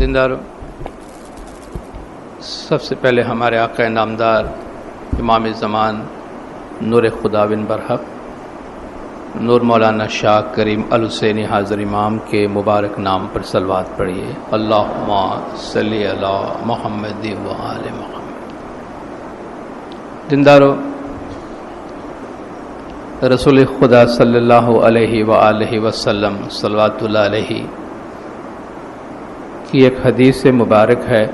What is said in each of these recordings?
دیندارو، سب سے پہلے ہمارے آقا نامدار امام زمان نور خداوند برحق نور مولانا شاہ کریم الحسینی حاضر امام کے مبارک نام پر صلوات پڑھیے۔ اللہم صلی علی محمد و آل محمد۔ دیندارو، رسول خدا صلی اللہ علیہ وآلہ وسلم صلوات اللہ علیہ کی ایک حدیث مبارک ہے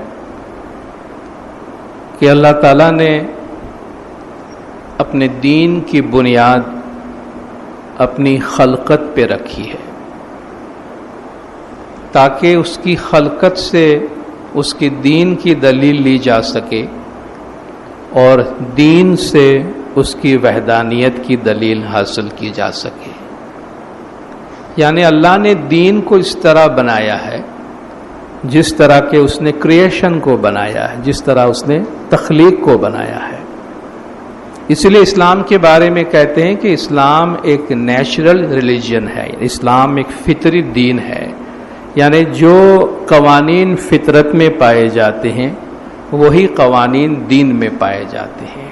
کہ اللہ تعالیٰ نے اپنے دین کی بنیاد اپنی خلقت پہ رکھی ہے تاکہ اس کی خلقت سے اس کی دین کی دلیل لی جا سکے اور دین سے اس کی وحدانیت کی دلیل حاصل کی جا سکے۔ یعنی اللہ نے دین کو اس طرح بنایا ہے جس طرح کہ اس نے کریشن کو بنایا ہے، جس طرح اس نے تخلیق کو بنایا ہے۔ اس لیے اسلام کے بارے میں کہتے ہیں کہ اسلام ایک نیچرل ریلیجن ہے، اسلام ایک فطری دین ہے، یعنی جو قوانین فطرت میں پائے جاتے ہیں وہی قوانین دین میں پائے جاتے ہیں۔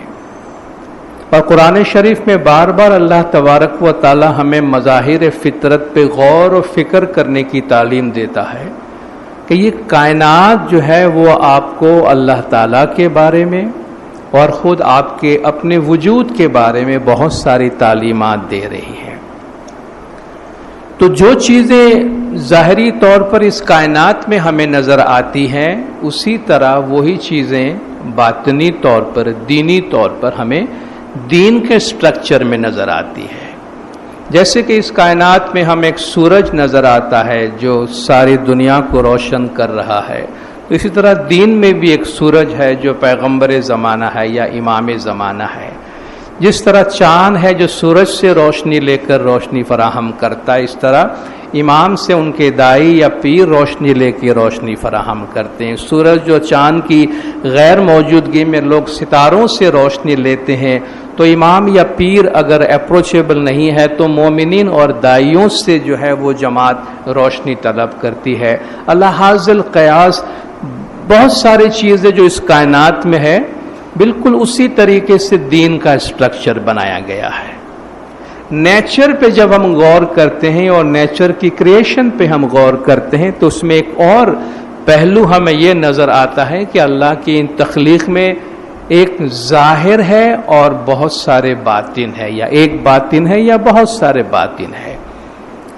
اور قرآن شریف میں بار بار اللہ تبارک و تعالی ہمیں مظاہر فطرت پہ غور و فکر کرنے کی تعلیم دیتا ہے کہ یہ کائنات جو ہے وہ آپ کو اللہ تعالیٰ کے بارے میں اور خود آپ کے اپنے وجود کے بارے میں بہت ساری تعلیمات دے رہی ہے۔ تو جو چیزیں ظاہری طور پر اس کائنات میں ہمیں نظر آتی ہیں اسی طرح وہی چیزیں باطنی طور پر، دینی طور پر ہمیں دین کے سٹرکچر میں نظر آتی ہے۔ جیسے کہ اس کائنات میں ہم ایک سورج نظر آتا ہے جو ساری دنیا کو روشن کر رہا ہے، تو اسی طرح دین میں بھی ایک سورج ہے جو پیغمبر زمانہ ہے یا امام زمانہ ہے۔ جس طرح چاند ہے جو سورج سے روشنی لے کر روشنی فراہم کرتا ہے، اس طرح امام سے ان کے دائی یا پیر روشنی لے کے روشنی فراہم کرتے ہیں۔ سورج جو چاند کی غیر موجودگی میں لوگ ستاروں سے روشنی لیتے ہیں، تو امام یا پیر اگر اپروچیبل نہیں ہے تو مومنین اور دائیوں سے جو ہے وہ جماعت روشنی طلب کرتی ہے۔ اللہ حاصل قیاس بہت ساری چیزیں جو اس کائنات میں ہے بالکل اسی طریقے سے دین کا اسٹرکچر بنایا گیا ہے۔ نیچر پہ جب ہم غور کرتے ہیں اور نیچر کی کریشن پہ ہم غور کرتے ہیں تو اس میں ایک اور پہلو ہمیں یہ نظر آتا ہے کہ اللہ کی ان تخلیق میں ایک ظاہر ہے اور بہت سارے باطن ہے، یا ایک باطن ہے یا بہت سارے باطن ہے۔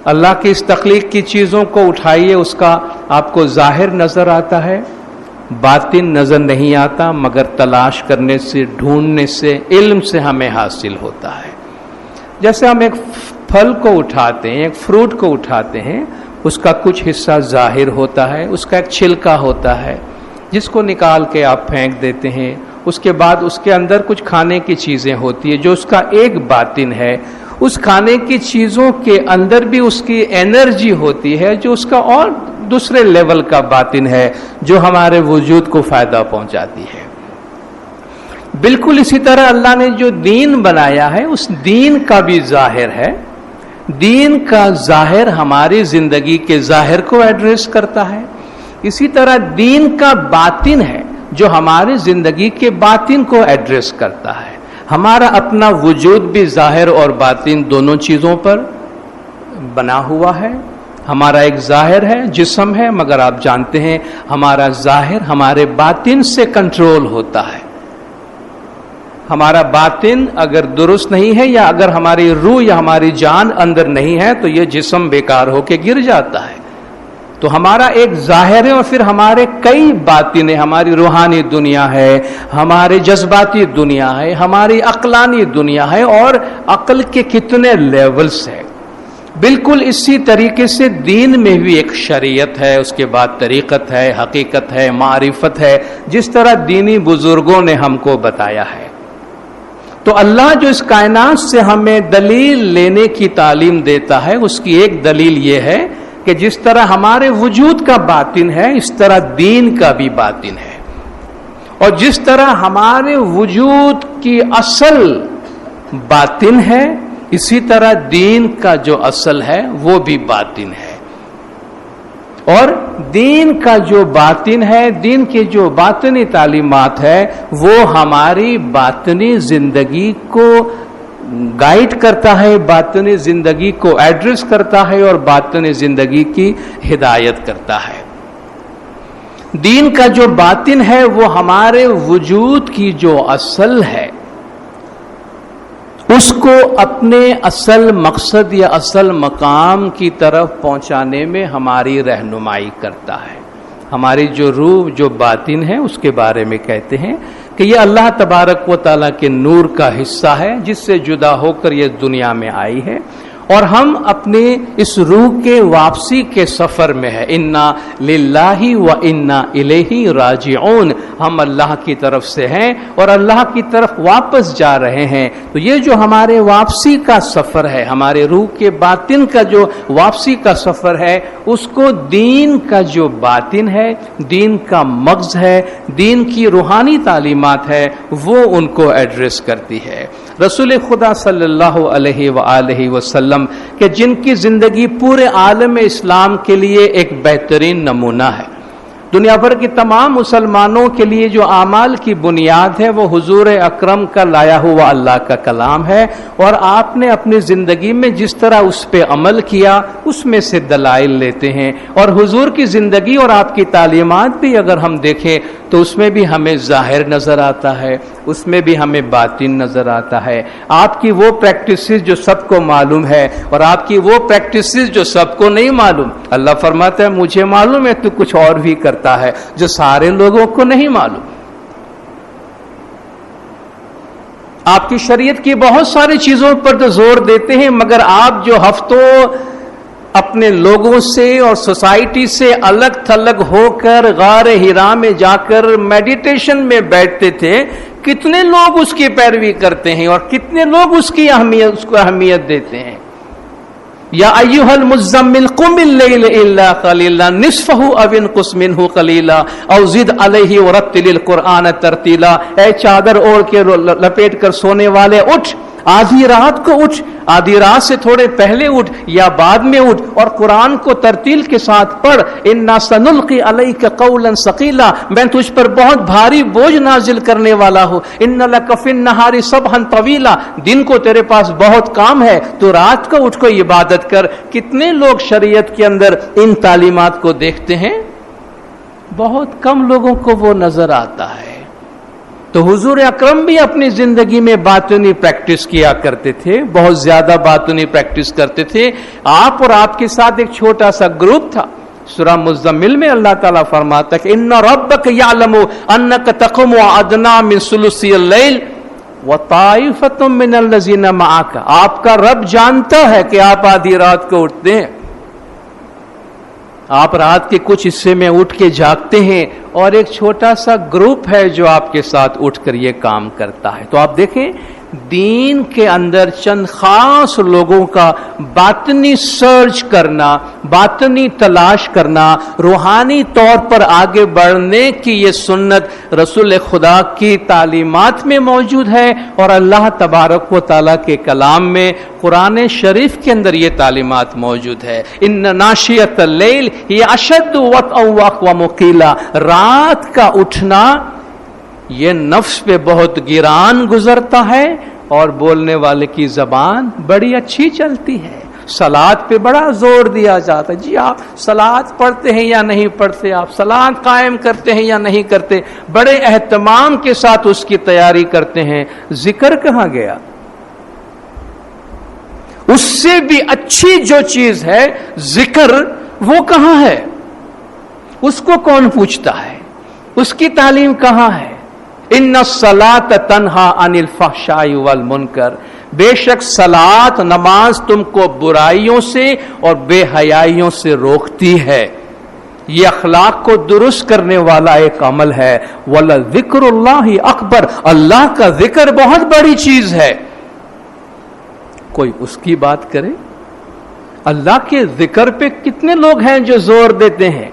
اللہ کی اس تخلیق کی چیزوں کو اٹھائیے، اس کا آپ کو ظاہر نظر آتا ہے، باطن نظر نہیں آتا، مگر تلاش کرنے سے، ڈھونڈنے سے، علم سے ہمیں حاصل ہوتا ہے۔ جیسے ہم ایک پھل کو اٹھاتے ہیں، ایک فروٹ کو اٹھاتے ہیں، اس کا کچھ حصہ ظاہر ہوتا ہے، اس کا ایک چھلکا ہوتا ہے جس کو نکال کے آپ پھینک دیتے ہیں، اس کے بعد اس کے اندر کچھ کھانے کی چیزیں ہوتی ہیں جو اس کا ایک باطن ہے۔ اس کھانے کی چیزوں کے اندر بھی اس کی انرجی ہوتی ہے جو اس کا اور دوسرے لیول کا باطن ہے جو ہمارے وجود کو فائدہ پہنچاتی ہے۔ بالکل اسی طرح اللہ نے جو دین بنایا ہے اس دین کا بھی ظاہر ہے۔ دین کا ظاہر ہماری زندگی کے ظاہر کو ایڈریس کرتا ہے، اسی طرح دین کا باطن ہے جو ہماری زندگی کے باطن کو ایڈریس کرتا ہے۔ ہمارا اپنا وجود بھی ظاہر اور باطن دونوں چیزوں پر بنا ہوا ہے۔ ہمارا ایک ظاہر ہے، جسم ہے، مگر آپ جانتے ہیں ہمارا ظاہر ہمارے باطن سے کنٹرول ہوتا ہے۔ ہمارا باطن اگر درست نہیں ہے یا اگر ہماری روح یا ہماری جان اندر نہیں ہے تو یہ جسم بیکار ہو کے گر جاتا ہے۔ تو ہمارا ایک ظاہر ہے اور پھر ہمارے کئی باطنیں، ہماری روحانی دنیا ہے، ہمارے جذباتی دنیا ہے، ہماری عقلانی دنیا ہے، اور عقل کے کتنے لیولز ہیں۔ بالکل اسی طریقے سے دین میں بھی ایک شریعت ہے، اس کے بعد طریقت ہے، حقیقت ہے، معرفت ہے، جس طرح دینی بزرگوں نے ہم کو بتایا ہے۔ تو اللہ جو اس کائنات سے ہمیں دلیل لینے کی تعلیم دیتا ہے اس کی ایک دلیل یہ ہے کہ جس طرح ہمارے وجود کا باطن ہے اس طرح دین کا بھی باطن ہے، اور جس طرح ہمارے وجود کی اصل باطن ہے اسی طرح دین کا جو اصل ہے وہ بھی باطن ہے۔ اور دین کا جو باطن ہے، دین کی جو باطنی تعلیمات ہے، وہ ہماری باطنی زندگی کو گائیڈ کرتا ہے، باطنی زندگی کو ایڈریس کرتا ہے اور باطنی زندگی کی ہدایت کرتا ہے۔ دین کا جو باطن ہے وہ ہمارے وجود کی جو اصل ہے، اس کو اپنے اصل مقصد یا اصل مقام کی طرف پہنچانے میں ہماری رہنمائی کرتا ہے۔ ہماری جو روح، جو باطن ہے، اس کے بارے میں کہتے ہیں کہ یہ اللہ تبارک و تعالیٰ کے نور کا حصہ ہے، جس سے جدا ہو کر یہ دنیا میں آئی ہے، اور ہم اپنے اس روح کے واپسی کے سفر میں ہے۔ انا للہ و انا الیہ راجعون، ہم اللہ کی طرف سے ہیں اور اللہ کی طرف واپس جا رہے ہیں۔ تو یہ جو ہمارے واپسی کا سفر ہے، ہمارے روح کے باطن کا جو واپسی کا سفر ہے، اس کو دین کا جو باطن ہے، دین کا مغز ہے، دین کی روحانی تعلیمات ہے، وہ ان کو ایڈریس کرتی ہے۔ رسول خدا صلی اللہ علیہ وآلہ وسلم کہ جن کی زندگی پورے عالم اسلام کے لیے ایک بہترین نمونہ ہے، دنیا بھر کے تمام مسلمانوں کے لیے جو اعمال کی بنیاد ہے وہ حضور اکرم کا لایا ہوا اللہ کا کلام ہے، اور آپ نے اپنی زندگی میں جس طرح اس پہ عمل کیا اس میں سے دلائل لیتے ہیں، اور حضور کی زندگی اور آپ کی تعلیمات بھی اگر ہم دیکھیں تو اس میں بھی ہمیں ظاہر نظر آتا ہے، اس میں بھی ہمیں باطن نظر آتا ہے۔ آپ کی وہ پریکٹسز جو سب کو معلوم ہے اور آپ کی وہ پریکٹسز جو سب کو نہیں معلوم، اللہ فرماتا ہے مجھے معلوم ہے تو کچھ اور بھی کرتا ہے جو سارے لوگوں کو نہیں معلوم۔ آپ کی شریعت کی بہت ساری چیزوں پر تو زور دیتے ہیں، مگر آپ جو ہفتوں اپنے لوگوں سے اور سوسائٹی سے الگ تھلگ ہو کر غار حرا میں جا کر میڈیٹیشن میں بیٹھتے تھے، کتنے لوگ اس کی پیروی کرتے ہیں اور کتنے لوگ اس کو اہمیت دیتے ہیں۔ یا ایھا المزمل قم اللیل الا قلیلا نصفہ او انقص منہ قلیلا او زد علیہ ورتل القرآن ترتیلا، اے چادر اوڑھ کے لپیٹ کر سونے والے اٹھ، آدھی رات کو اٹھ، آدھی رات سے تھوڑے پہلے اٹھ یا بعد میں اٹھ، اور قرآن کو ترتیل کے ساتھ پڑھ۔ انا سنلقی علیک قولا ثقیلا، میں تجھ پر بہت بھاری بوجھ نازل کرنے والا ہوں۔ ان لک فی النہار سبحا طویلا، دن کو تیرے پاس بہت کام ہے تو رات کو اٹھ کو عبادت کر۔ کتنے لوگ شریعت کے اندر ان تعلیمات کو دیکھتے ہیں؟ بہت کم لوگوں کو وہ نظر آتا ہے۔ تو حضور اکرم بھی اپنی زندگی میں باطنی پریکٹس کیا کرتے تھے، بہت زیادہ باطنی پریکٹس کرتے تھے۔ آپ اور آپ کے ساتھ ایک چھوٹا سا گروپ تھا۔ سورہ مزمل میں اللہ تعالیٰ فرماتا ہے کہ ان ربک یعلم انک تقوم ادنی من ثلثی اللیل وطائفۃ من الذین معک، آپ کا رب جانتا ہے کہ آپ آدھی رات کو اٹھتے ہیں، آپ رات کے کچھ حصے میں اٹھ کے جاگتے ہیں، اور ایک چھوٹا سا گروپ ہے جو آپ کے ساتھ اٹھ کر یہ کام کرتا ہے۔ تو آپ دیکھیں دین کے اندر چند خاص لوگوں کا باطنی سرچ کرنا، باطنی تلاش کرنا، روحانی طور پر آگے بڑھنے کی یہ سنت رسول خدا کی تعلیمات میں موجود ہے، اور اللہ تبارک و تعالیٰ کے کلام میں قرآن شریف کے اندر یہ تعلیمات موجود ہے۔ ان ناشئۃ اللیل ہی اشد وطئا واقوم قیلا، رات کا اٹھنا یہ نفس پہ بہت گران گزرتا ہے اور بولنے والے کی زبان بڑی اچھی چلتی ہے۔ صلاۃ پہ بڑا زور دیا جاتا ہے، جی آپ صلاۃ پڑھتے ہیں یا نہیں پڑھتے، آپ صلاۃ قائم کرتے ہیں یا نہیں کرتے، بڑے اہتمام کے ساتھ اس کی تیاری کرتے ہیں۔ ذکر کہاں گیا؟ اس سے بھی اچھی جو چیز ہے ذکر، وہ کہاں ہے؟ اس کو کون پوچھتا ہے؟ اس کی تعلیم کہاں ہے؟ ان الصلاۃ تنہی عن الفحشاء والمنکر، بے شک صلاۃ نماز تم کو برائیوں سے اور بے حیائیوں سے روکتی ہے، یہ اخلاق کو درست کرنے والا ایک عمل ہے۔ وَلَذِكْرُ اللَّهِ اکبر، اللہ کا ذکر بہت بڑی چیز ہے۔ کوئی اس کی بات کرے؟ اللہ کے ذکر پہ کتنے لوگ ہیں جو زور دیتے ہیں؟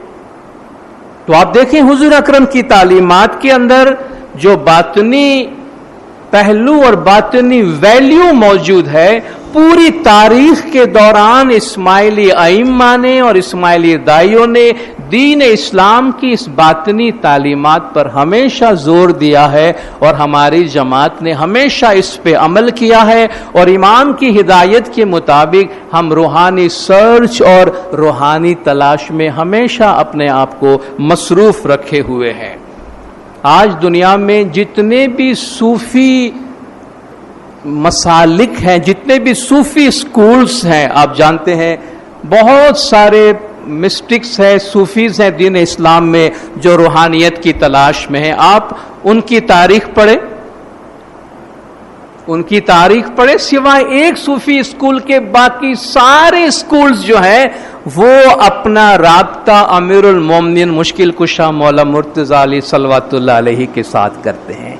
تو آپ دیکھیں حضور اکرم کی تعلیمات کے اندر جو باطنی پہلو اور باطنی ویلیو موجود ہے، پوری تاریخ کے دوران اسماعیلی ائمہ نے اور اسماعیلی دائیوں نے دین اسلام کی اس باطنی تعلیمات پر ہمیشہ زور دیا ہے، اور ہماری جماعت نے ہمیشہ اس پہ عمل کیا ہے، اور امام کی ہدایت کے مطابق ہم روحانی سرچ اور روحانی تلاش میں ہمیشہ اپنے آپ کو مصروف رکھے ہوئے ہیں۔ آج دنیا میں جتنے بھی صوفی مسالک ہیں، جتنے بھی صوفی سکولز ہیں، آپ جانتے ہیں بہت سارے مسٹکس ہیں، صوفیز ہیں دین اسلام میں جو روحانیت کی تلاش میں ہیں۔ آپ ان کی تاریخ پڑھیں، ان کی تاریخ پڑھیں، سوائے ایک صوفی اسکول کے باقی سارے اسکولز جو ہیں وہ اپنا رابطہ امیر المومنین مشکل کشا مولا مرتضی علی صلوات اللہ علیہ کے ساتھ کرتے ہیں۔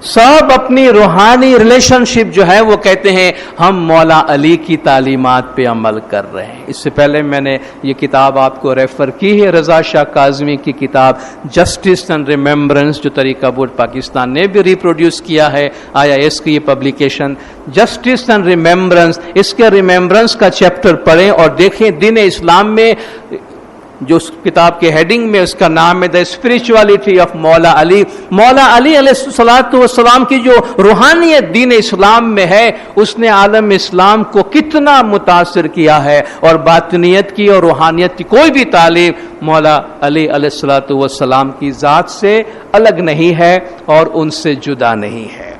سب اپنی روحانی ریلیشن شپ جو ہے وہ کہتے ہیں ہم مولا علی کی تعلیمات پہ عمل کر رہے ہیں۔ اس سے پہلے میں نے یہ کتاب آپ کو ریفر کی ہے، رضا شاہ کاظمی کی کتاب جسٹس اینڈ ریمبرنس، جو طریقہ بورڈ پاکستان نے بھی ریپروڈیوس کیا ہے، IIS کی یہ پبلیکیشن جسٹس اینڈ ریمبرنس، اس کے ریمبرنس کا چیپٹر پڑھیں اور دیکھیں دین اسلام میں جو اس کتاب کے ہیڈنگ میں اس کا نام ہے دا اسپرچولیٹی آف مولا علی۔ مولا علی علیہ الصلوۃ والسلام کی جو روحانیت دین اسلام میں ہے اس نے عالم اسلام کو کتنا متاثر کیا ہے، اور باطنیت کی اور روحانیت کی کوئی بھی تعلیم مولا علی علیہ الصلوۃ والسلام کی ذات سے الگ نہیں ہے اور ان سے جدا نہیں ہے۔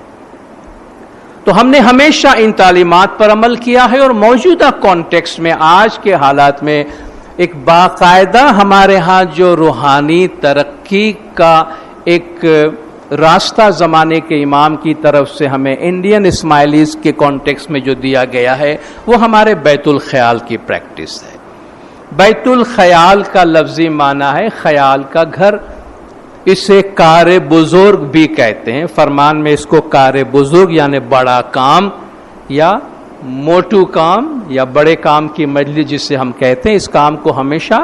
تو ہم نے ہمیشہ ان تعلیمات پر عمل کیا ہے، اور موجودہ کانٹیکسٹ میں آج کے حالات میں ایک باقاعدہ ہمارے ہاں جو روحانی ترقی کا ایک راستہ زمانے کے امام کی طرف سے ہمیں انڈین اسماعیلیز کے کانٹیکس میں جو دیا گیا ہے وہ ہمارے بیت الخیال کی پریکٹس ہے۔ بیت الخیال کا لفظی معنی ہے خیال کا گھر، اسے کار بزرگ بھی کہتے ہیں، فرمان میں اس کو کار بزرگ یعنی بڑا کام یا موٹو کام یا بڑے کام کی مجلس جسے ہم کہتے ہیں، اس کام کو ہمیشہ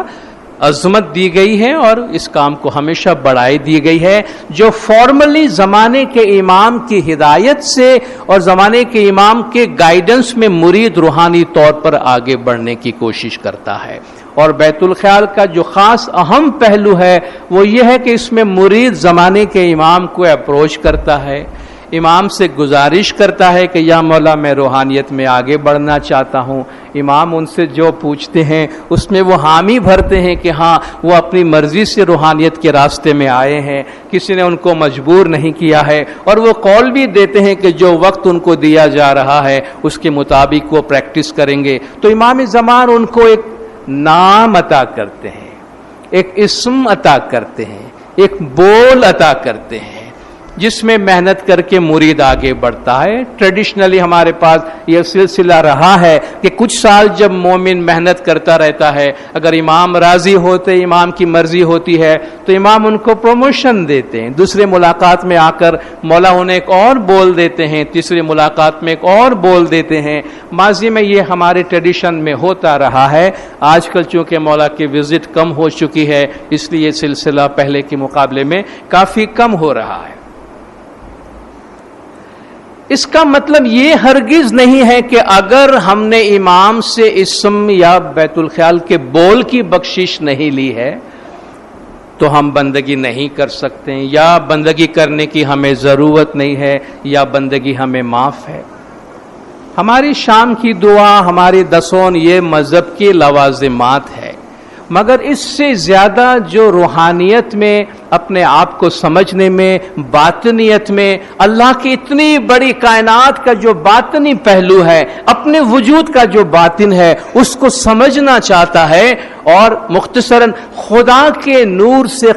عظمت دی گئی ہے اور اس کام کو ہمیشہ بڑائی دی گئی ہے، جو فارملی زمانے کے امام کی ہدایت سے اور زمانے کے امام کے گائیڈنس میں مرید روحانی طور پر آگے بڑھنے کی کوشش کرتا ہے۔ اور بیت الخیال کا جو خاص اہم پہلو ہے وہ یہ ہے کہ اس میں مرید زمانے کے امام کو اپروچ کرتا ہے، امام سے گزارش کرتا ہے کہ یا مولا میں روحانیت میں آگے بڑھنا چاہتا ہوں۔ امام ان سے جو پوچھتے ہیں اس میں وہ حامی بھرتے ہیں کہ ہاں وہ اپنی مرضی سے روحانیت کے راستے میں آئے ہیں، کسی نے ان کو مجبور نہیں کیا ہے، اور وہ قول بھی دیتے ہیں کہ جو وقت ان کو دیا جا رہا ہے اس کے مطابق وہ پریکٹس کریں گے۔ تو امام زمان ان کو ایک نام عطا کرتے ہیں، ایک اسم عطا کرتے ہیں، ایک بول عطا کرتے ہیں جس میں محنت کر کے مرید آگے بڑھتا ہے۔ ٹریڈیشنلی ہمارے پاس یہ سلسلہ رہا ہے کہ کچھ سال جب مومن محنت کرتا رہتا ہے، اگر امام راضی ہوتے، امام کی مرضی ہوتی ہے تو امام ان کو پروموشن دیتے ہیں، دوسرے ملاقات میں آ کر مولا انہیں ایک اور بول دیتے ہیں، تیسری ملاقات میں ایک اور بول دیتے ہیں۔ ماضی میں یہ ہمارے ٹریڈیشن میں ہوتا رہا ہے، آج کل چونکہ مولا کی وزٹ کم ہو چکی ہے اس لیے یہ سلسلہ پہلے کے مقابلے میں کافی کم ہو رہا ہے۔ اس کا مطلب یہ ہرگز نہیں ہے کہ اگر ہم نے امام سے اسم یا بیت الخیال کے بول کی بخشش نہیں لی ہے تو ہم بندگی نہیں کر سکتے ہیں، یا بندگی کرنے کی ہمیں ضرورت نہیں ہے، یا بندگی ہمیں معاف ہے۔ ہماری شام کی دعا، ہماری دسون یہ مذہب کی لوازمات ہے، مگر اس سے زیادہ جو روحانیت میں اپنے آپ کو سمجھنے میں، باطنیت میں اللہ کی اتنی بڑی کائنات کا جو باطنی پہلو ہے، اپنے وجود کا جو باطن ہے اس کو سمجھنا چاہتا ہے، اور مختصراً خدا کے نور سے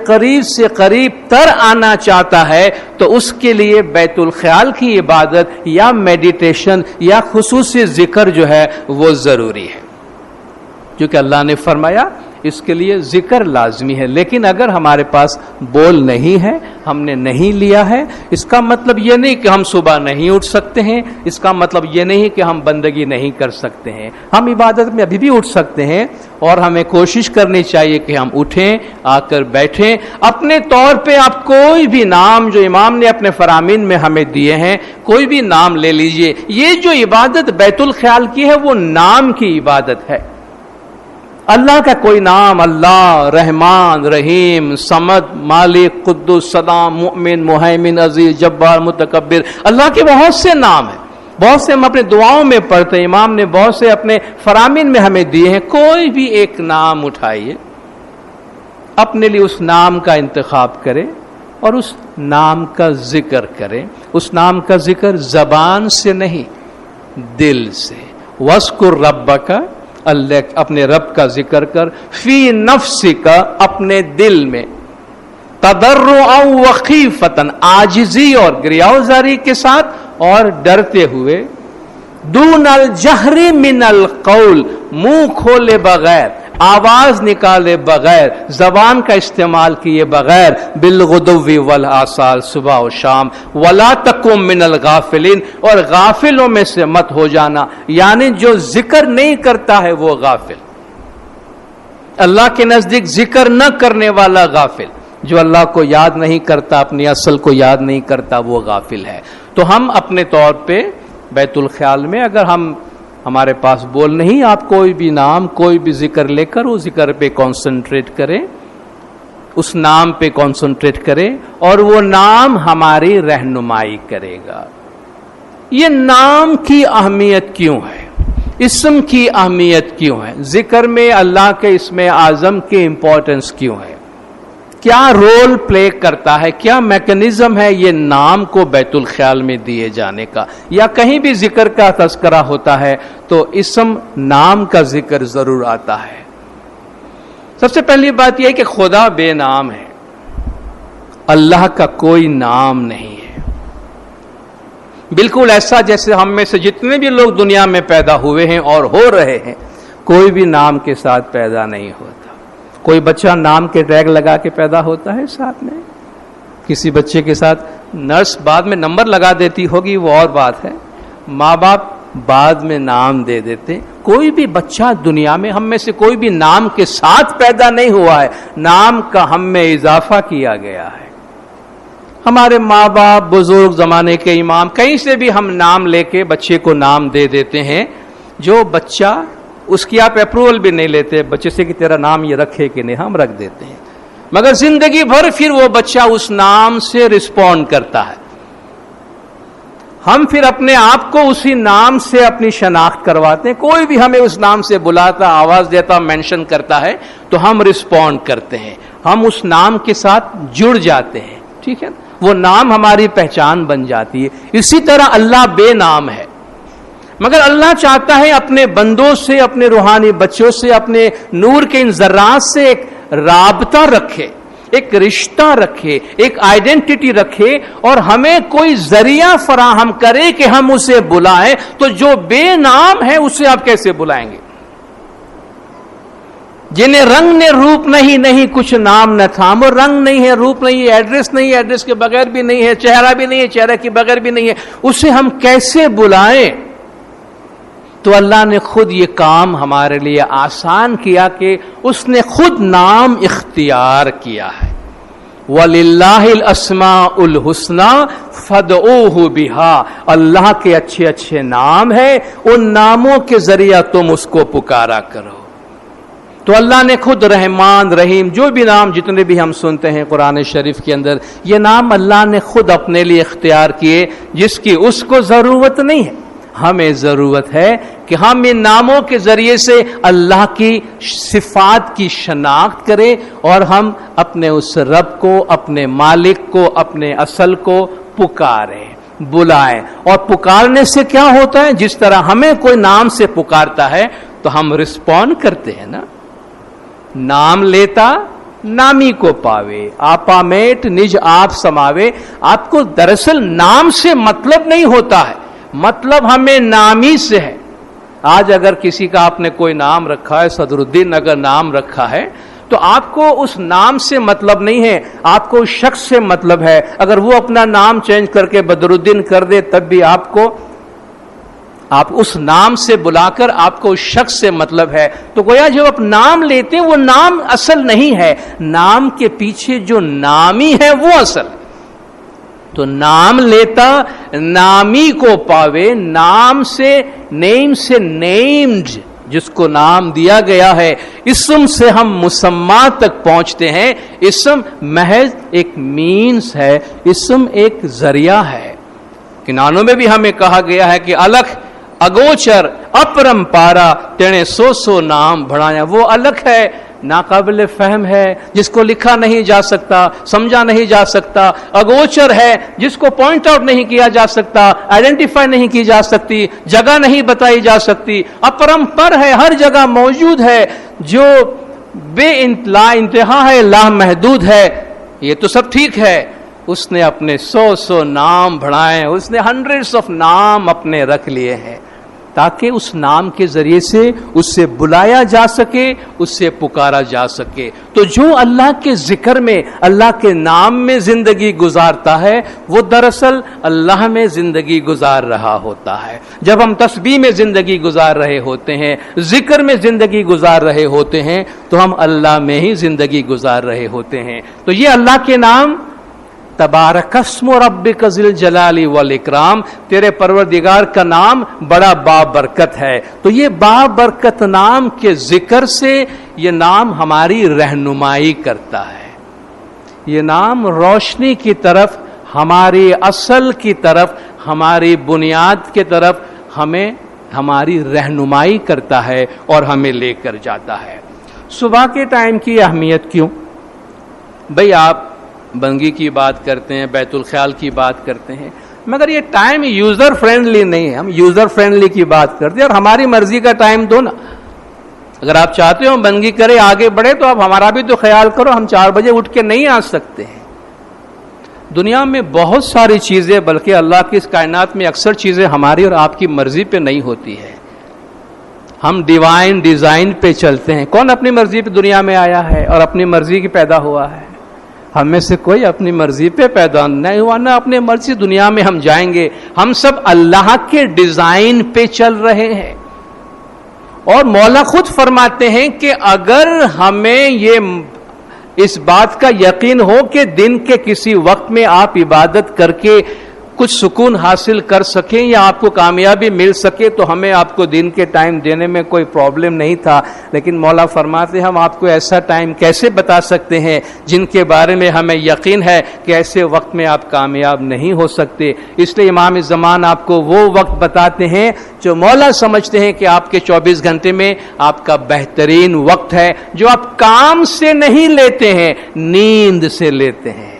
قریب تر آنا چاہتا ہے، تو اس کے لیے بیت الخیال کی عبادت یا میڈیٹیشن یا خصوصی ذکر جو ہے وہ ضروری ہے، کیونکہ اللہ نے فرمایا اس کے لیے ذکر لازمی ہے. لیکن اگر ہمارے پاس بول نہیں ہے, ہم نے نہیں لیا ہے, اس کا مطلب یہ نہیں کہ ہم صبح نہیں اٹھ سکتے ہیں, اس کا مطلب یہ نہیں کہ ہم بندگی نہیں کر سکتے ہیں. ہم عبادت میں ابھی بھی اٹھ سکتے ہیں, اور ہمیں کوشش کرنی چاہیے کہ ہم اٹھیں, آ کر بیٹھیں. اپنے طور پہ آپ کوئی بھی نام جو امام نے اپنے فرامین میں ہمیں دیے ہیں, کوئی بھی نام لے لیجئے. یہ جو عبادت بیت الخیال کی ہے وہ نام کی عبادت ہے. اللہ کا کوئی نام, اللہ, رحمان, رحیم, صمد, مالک, قدوس, سلام, مؤمن, مہیمن, عزیز, جبار, متکبر, اللہ کے بہت سے نام ہیں. بہت سے ہم اپنے دعاؤں میں پڑھتے ہیں, امام نے بہت سے اپنے فرامین میں ہمیں دیے ہیں. کوئی بھی ایک نام اٹھائیے, اپنے لیے اس نام کا انتخاب کرے اور اس نام کا ذکر کرے. اس نام کا ذکر زبان سے نہیں, دل سے. وَاذْكُرْ رَبَّكَ, اللہ اپنے رب کا ذکر کر, فی نفسک, اپنے دل میں, تضرعا وخیفتا, عاجزی اور گریاوزاری کے ساتھ اور ڈرتے ہوئے, دون الجہر من القول, منہ کھولے بغیر, آواز نکالے بغیر, زبان کا استعمال کیے بغیر, بالغدو والآصال, صبح و شام, ولا تکن من الغافلین, اور غافلوں میں سے مت ہو جانا. یعنی جو ذکر نہیں کرتا ہے وہ غافل, اللہ کے نزدیک ذکر نہ کرنے والا غافل. جو اللہ کو یاد نہیں کرتا, اپنی اصل کو یاد نہیں کرتا, وہ غافل ہے. تو ہم اپنے طور پہ بیت الخیال میں اگر ہمارے پاس بول نہیں, آپ کوئی بھی نام, کوئی بھی ذکر لے کر اس ذکر پہ کانسنٹریٹ کریں, اس نام پہ کانسنٹریٹ کریں, اور وہ نام ہماری رہنمائی کرے گا. یہ نام کی اہمیت کیوں ہے, اسم کی اہمیت کیوں ہے, ذکر میں اللہ کے اسم اعظم کی امپورٹنس کیوں ہے, کیا رول پلے کرتا ہے, کیا میکنزم ہے یہ نام کو بیت الخیال میں دیے جانے کا. یا کہیں بھی ذکر کا تذکرہ ہوتا ہے تو اسم نام کا ذکر ضرور آتا ہے. سب سے پہلی بات یہ ہے کہ خدا بے نام ہے, اللہ کا کوئی نام نہیں ہے. بالکل ایسا جیسے ہم میں سے جتنے بھی لوگ دنیا میں پیدا ہوئے ہیں اور ہو رہے ہیں, کوئی بھی نام کے ساتھ پیدا نہیں ہوتا. کوئی بچہ نام کے ٹیگ لگا کے پیدا ہوتا ہے ساتھ میں, کسی بچے کے ساتھ نرس بعد میں نمبر لگا دیتی ہوگی, وہ اور بات ہے. ماں باپ بعد میں نام دے دیتے. کوئی بھی بچہ دنیا میں ہم میں سے کوئی بھی نام کے ساتھ پیدا نہیں ہوا ہے, نام کا ہم میں اضافہ کیا گیا ہے. ہمارے ماں باپ, بزرگ, زمانے کے امام, کہیں سے بھی ہم نام لے کے بچے کو نام دے دیتے ہیں. جو بچہ, اس کی آپ اپروول بھی نہیں لیتے بچے سے کہ تیرا نام یہ رکھے کہ نہیں, ہم رکھ دیتے ہیں. مگر زندگی بھر پھر وہ بچہ اس نام سے رسپونڈ کرتا ہے. ہم پھر اپنے آپ کو اسی نام سے اپنی شناخت کرواتے ہیں. کوئی بھی ہمیں اس نام سے بلاتا, آواز دیتا, مینشن کرتا ہے تو ہم رسپونڈ کرتے ہیں, ہم اس نام کے ساتھ جڑ جاتے ہیں. ٹھیک ہے, وہ نام ہماری پہچان بن جاتی ہے. اسی طرح اللہ بے نام ہے, مگر اللہ چاہتا ہے اپنے بندوں سے, اپنے روحانی بچوں سے, اپنے نور کے ان ذرات سے ایک رابطہ رکھے, ایک رشتہ رکھے, ایک آئیڈینٹی رکھے, اور ہمیں کوئی ذریعہ فراہم کرے کہ ہم اسے بلائیں. تو جو بے نام ہے اسے آپ کیسے بلائیں گے؟ جنہیں رنگ نے روپ نہیں, کچھ نام نہ تھام, اور رنگ نہیں ہے, روپ نہیں ہے, ایڈریس نہیں ہے, ایڈریس کے بغیر بھی نہیں ہے, چہرہ بھی نہیں ہے, چہرے کے بغیر بھی نہیں ہے, اسے ہم کیسے بلائیں؟ تو اللہ نے خود یہ کام ہمارے لیے آسان کیا کہ اس نے خود نام اختیار کیا ہے. وَلِلَّهِ الْأَسْمَاءُ الْحُسْنَى فَادْعُوهُ بِهَا, اللہ کے اچھے اچھے نام ہیں, ان ناموں کے ذریعہ تم اس کو پکارا کرو. تو اللہ نے خود رحمان, رحیم, جو بھی نام جتنے بھی ہم سنتے ہیں قرآن شریف کے اندر, یہ نام اللہ نے خود اپنے لیے اختیار کیے, جس کی اس کو ضرورت نہیں ہے. ہمیں ضرورت ہے کہ ہم ان ناموں کے ذریعے سے اللہ کی صفات کی شناخت کریں, اور ہم اپنے اس رب کو, اپنے مالک کو, اپنے اصل کو پکاریں, بلائیں. اور پکارنے سے کیا ہوتا ہے, جس طرح ہمیں کوئی نام سے پکارتا ہے تو ہم رسپونڈ کرتے ہیں نا. نام لیتا نامی کو پاوے, آپا میٹ نج آپ سماوے. آپ کو دراصل نام سے مطلب نہیں ہوتا ہے, مطلب ہمیں نامی سے ہے. آج اگر کسی کا آپ نے کوئی نام رکھا ہے، صدر الدین اگر نام رکھا ہے، تو آپ کو اس نام سے مطلب نہیں ہے، آپ کو اس شخص سے مطلب ہے. اگر وہ اپنا نام چینج کر کے بدر الدین کر دے تب بھی آپ اس نام سے بلا کر آپ کو اس شخص سے مطلب ہے. تو گویا جو آپ نام لیتے ہیں وہ نام اصل نہیں ہے، نام کے پیچھے جو نامی ہے وہ اصل. تو نام لیتا نامی کو پاوے، نام سے نیم سے نیمڈ، جس کو نام دیا گیا ہے. اسم سے ہم مسمى تک پہنچتے ہیں. اسم محض ایک مینس ہے، اسم ایک ذریعہ ہے. کنانوں میں بھی ہمیں کہا گیا ہے کہ الکھ اگوچر اپرم پارا تینے سو نام بڑھایا. وہ الکھ ہے، ناقابل فہم ہے، جس کو لکھا نہیں جا سکتا، سمجھا نہیں جا سکتا. اگوچر ہے، جس کو پوائنٹ آؤٹ نہیں کیا جا سکتا، آئیڈینٹیفائی نہیں کی جا سکتی، جگہ نہیں بتائی جا سکتی. اپرم پر ہے، ہر جگہ موجود ہے، جو بے لا انتہا ہے، لا محدود ہے. یہ تو سب ٹھیک ہے. اس نے اپنے 100 نام بڑھائے، اس نے ہنڈریڈز آف نام اپنے رکھ لیے ہیں تاکہ اس نام کے ذریعے سے اس سے بلایا جا سکے، اس سے پکارا جا سکے. تو جو اللہ کے ذکر میں، اللہ کے نام میں زندگی گزارتا ہے وہ دراصل اللہ میں زندگی گزار رہا ہوتا ہے. جب ہم تسبیح میں زندگی گزار رہے ہوتے ہیں، ذکر میں زندگی گزار رہے ہوتے ہیں، تو ہم اللہ میں ہی زندگی گزار رہے ہوتے ہیں. تو یہ اللہ کے نام تبارک اسم ربک ذی الجلال والاکرام، تیرے پروردگار کا نام بڑا بابرکت ہے. تو یہ بابرکت نام کے ذکر سے یہ نام ہماری رہنمائی کرتا ہے. یہ نام روشنی کی طرف، ہماری اصل کی طرف، ہماری بنیاد کی طرف ہمیں ہماری رہنمائی کرتا ہے اور ہمیں لے کر جاتا ہے. صبح کے ٹائم کی اہمیت کیوں؟ بھئی آپ بنگی کی بات کرتے ہیں، بیت الخیال کی بات کرتے ہیں، مگر یہ ٹائم یوزر فرینڈلی نہیں ہے. ہم یوزر فرینڈلی کی بات کرتے ہیں اور ہماری مرضی کا ٹائم دو نا. اگر آپ چاہتے ہو بنگی کرے، آگے بڑھے، تو آپ ہمارا بھی تو خیال کرو. ہم 4 بجے اٹھ کے نہیں آ سکتے ہیں. دنیا میں بہت ساری چیزیں، بلکہ اللہ کی اس کائنات میں اکثر چیزیں ہماری اور آپ کی مرضی پہ نہیں ہوتی ہے. ہم ڈیوائن ڈیزائن پہ چلتے ہیں. کون اپنی مرضی پہ دنیا میں آیا ہے اور اپنی مرضی کی پیدا ہوا ہے؟ ہم میں سے کوئی اپنی مرضی پہ پیدا نہیں ہوا، نہ اپنی مرضی دنیا میں ہم جائیں گے. ہم سب اللہ کے ڈیزائن پہ چل رہے ہیں. اور مولا خود فرماتے ہیں کہ اگر ہمیں اس بات کا یقین ہو کہ دن کے کسی وقت میں آپ عبادت کر کے کچھ سکون حاصل کر سکیں یا آپ کو کامیابی مل سکے، تو ہمیں آپ کو دن کے ٹائم دینے میں کوئی پرابلم نہیں تھا. لیکن مولا فرماتے ہیں ہم آپ کو ایسا ٹائم کیسے بتا سکتے ہیں جن کے بارے میں ہمیں یقین ہے کہ ایسے وقت میں آپ کامیاب نہیں ہو سکتے. اس لیے امام زمان آپ کو وہ وقت بتاتے ہیں جو مولا سمجھتے ہیں کہ آپ کے 24 گھنٹے میں آپ کا بہترین وقت ہے، جو آپ کام سے نہیں لیتے ہیں، نیند سے لیتے ہیں.